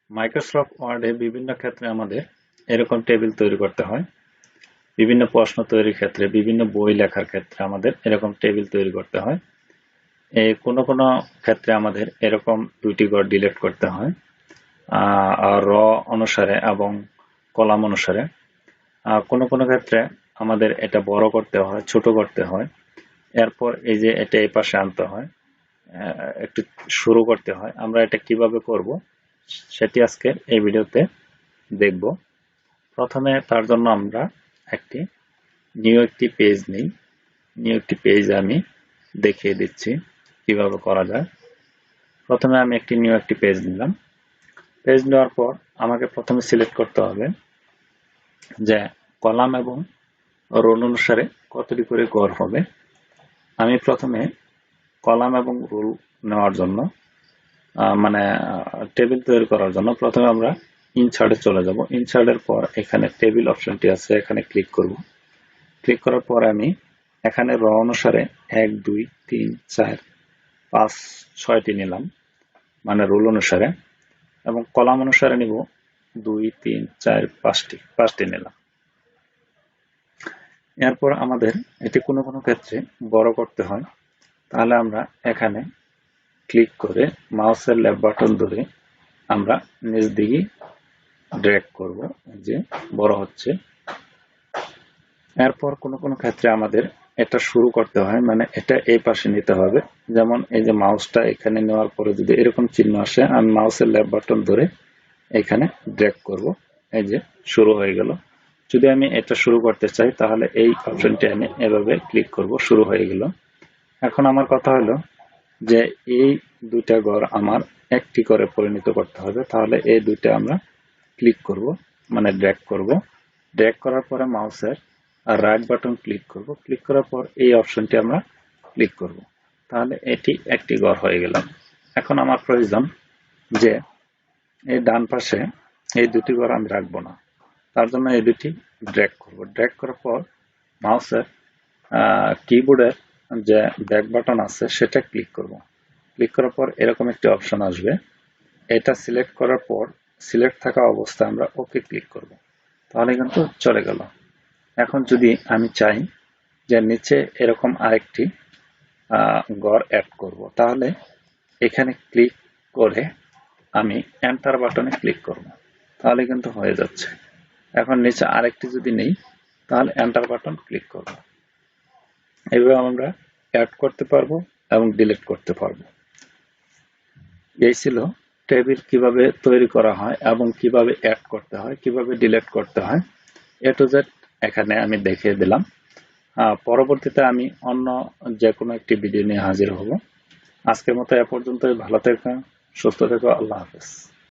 Microsoft ওয়ার্ডে বিভিন্ন ক্ষেত্রে আমাদের এরকম টেবিল তৈরি করতে হয়। বিভিন্ন প্রশ্ন তৈরির ক্ষেত্রে, বিভিন্ন বই লেখার ক্ষেত্রে আমাদের এরকম টেবিল তৈরি করতে হয়। কোনো কোনো ক্ষেত্রে আমাদের এরকম দুইটি ঘর ডিলিট করতে হয় র অনুসারে এবং কলাম অনুসারে। কোনো কোনো ক্ষেত্রে আমাদের এটা বড় করতে হয়, ছোট করতে হয়। এরপর এই যে এটা এই পাশে আনতে হয়, একটু শুরু করতে হয়। আমরা এটা কিভাবে করব সেটি আজকে এই ভিডিওতে দেখব। প্রথমে তার জন্য আমরা নিউ একটি পেজ নিই। নিউ একটি পেজ আমি দেখিয়ে দিচ্ছি কিভাবে করা যায়। প্রথমে আমি নিউ একটি পেজ নিলাম। পেজ নেওয়ার পর আমাকে প্রথমে সিলেক্ট করতে হবে যে কলাম এবং রোল অনুসারে কতটি করে ঘর হবে। আমি প্রথমে কলাম এবং রোল নেওয়ার জন্য মানে টেবিল তৈরি করার জন্য প্রথমে আমরা ইনসার্টে চলে যাব। ইনসার্টের পর এখানে টেবিল অপশনটি আছে, এখানে ক্লিক করব। ক্লিক করার পর আমি এখানে র অনুসারে 1 2 3 4 5 6টি নিলাম, মানে রোল অনুসারে, এবং কলাম অনুসারে নিব 2 3 4 5টি নিলাম। এরপর আমাদের এটি কোনো কোনো ক্ষেত্রে বড় করতে হয়, তাহলে আমরা এখানে ক্লিক করে মাউসের লেফট বাটন ধরে আমরা নিচ দিকে ড্র্যাগ করব, যে বড় হচ্ছে। এরপর কোনো কোনো ক্ষেত্রে আমাদের এটা শুরু করতে হয়, মানে এটা এই পাশে নিতে হবে। যেমন এই যে মাউসটা এখানে নেওয়ার পরে যদি এরকম চিহ্ন আসে, আমি মাউসের লেফট বাটন ধরে এখানে ড্র্যাগ করব, এই যে শুরু হয়ে গেল। যদি আমি এটা শুরু করতে চাই তাহলে এই অপশনটি এনে এভাবে ক্লিক করব, শুরু হয়ে গেল। এখন আমার কথা হলো যে এই দুইটা ঘর আমার একটি করে পরিণত করতে হবে, তাহলে এই দুইটা আমরা ক্লিক করব, মানে ড্র্যাগ করব। ড্র্যাগ করার পরে মাউসের রাইট বাটন ক্লিক করব। ক্লিক করার পর এই অপশনটি আমরা ক্লিক করব, তাহলে এটি একটি ঘর হয়ে গেল। এখন আমার প্রয়োজন যে এই ডান পাশে এই দুটি ঘর আমি রাখবো না, তার জন্য এই দুটি ড্র্যাগ করব। ড্র্যাগ করার পর মাউসের কিবোর্ডের যে ব্যাক বাটন আছে সেটা ক্লিক করব। ক্লিক করার পর এরকম একটি অপশন আসবে, এটা সিলেক্ট করার পর সিলেক্ট থাকা অবস্থায় আমরা ওকে ক্লিক করব, তাহলে কিন্তু চলে গেল। এখন যদি আমি চাই যে নিচে এরকম আরেকটি ঘর অ্যাড করব, তাহলে এখানে ক্লিক করে আমি এন্টার বাটনে ক্লিক করব, তাহলে কিন্তু হয়ে যাচ্ছে। এখন নিচে আরেকটি যদি নেই, তাহলে এন্টার বাটন ক্লিক করব। এইভাবে আমরা অ্যাড করতে পারবো এবং ডিলিট করতে পারবো। এই ছিল টেবিল কিভাবে তৈরি করা হয় এবং কিভাবে অ্যাড করতে হয়, কিভাবে ডিলিট করতে হয়, এ টু জেড এখানে আমি দেখিয়ে দিলাম। পরবর্তীতে আমি অন্য যে কোনো একটি ভিডিও নিয়ে হাজির হব। আজকের মতো এ পর্যন্তই। ভালো থেকো, সুস্থ থেকো। আল্লাহ হাফেজ।